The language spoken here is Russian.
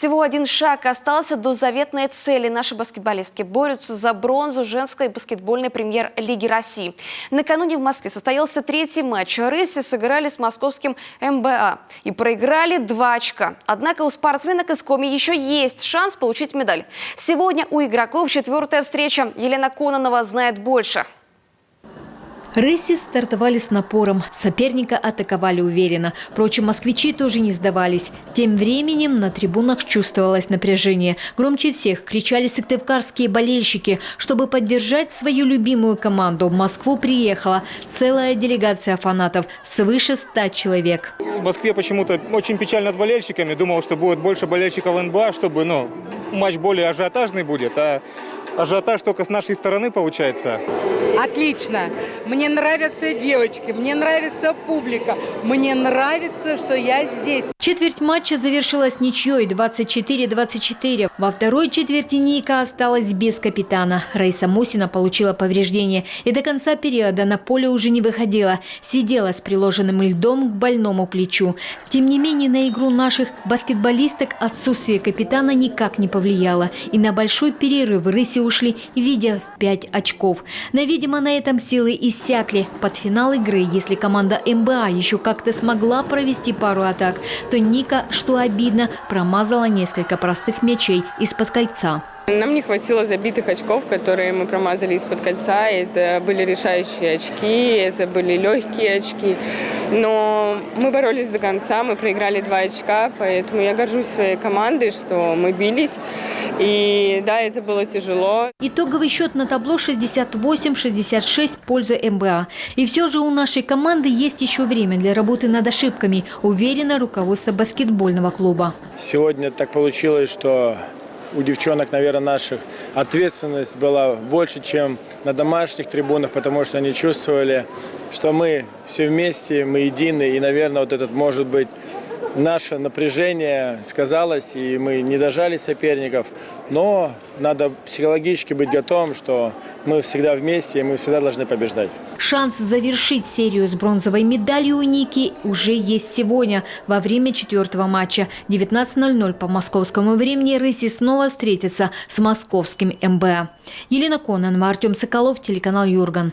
Всего один шаг остался до заветной цели. Наши баскетболистки борются за бронзу женской баскетбольной премьер-лиги России. Накануне в Москве состоялся третий матч. Рыси сыграли с московским МБА и проиграли 2 очка. Однако у спортсменок из Коми еще есть шанс получить медаль. Сегодня у игроков 4-я встреча. Елена Кононова знает больше. Рыси стартовали с напором, соперника атаковали уверенно. Впрочем, москвичи тоже не сдавались. Тем временем на трибунах чувствовалось напряжение. Громче всех кричали сыктывкарские болельщики. Чтобы поддержать свою любимую команду, в Москву приехала целая делегация фанатов, свыше 100 человек. В Москве почему-то очень печально с болельщиками. Думал, что будет больше болельщиков НБА, чтобы матч более ажиотажный будет. А ажиотаж только с нашей стороны получается. Отлично. Мне нравятся девочки, мне нравится публика, мне нравится, что я здесь. Четверть матча завершилась ничьей 24-24. Во второй четверти Ника осталась без капитана. Раиса Мусина получила повреждение и до конца периода на поле уже не выходила. Сидела с приложенным льдом к больному плечу. Тем не менее, на игру наших баскетболисток отсутствие капитана никак не повлияло. И на большой перерыв рыси ушли, видя в 5 очков. Но, видимо, на этом силы иссякли. Под финал игры, если команда МБА еще как-то смогла провести пару атак, то Ника, что обидно, промазала несколько простых мячей из-под кольца. Нам не хватило забитых очков, которые мы промазали из-под кольца. Это были решающие очки, это были легкие очки. Но мы боролись до конца, мы проиграли 2 очка, поэтому я горжусь своей командой, что мы бились. И да, это было тяжело. Итоговый счет на табло 68-66 в пользу МБА. И все же у нашей команды есть еще время для работы над ошибками, уверено руководство баскетбольного клуба. Сегодня так получилось, что у девчонок, наверное, наших ответственность была больше, чем на домашних трибунах, потому что они чувствовали, что мы все вместе, мы едины. И, наверное, вот этот, может быть, наше напряжение сказалось, и мы не дожали соперников. Но надо психологически быть готовым, что мы всегда вместе, и мы всегда должны побеждать. Шанс завершить серию с бронзовой медалью у Ники уже есть сегодня, во время 4-го матча. 19:00 по московскому времени рыси снова встретятся с московским МБА. Елена Кононова, Артем Соколов, телеканал Юрган.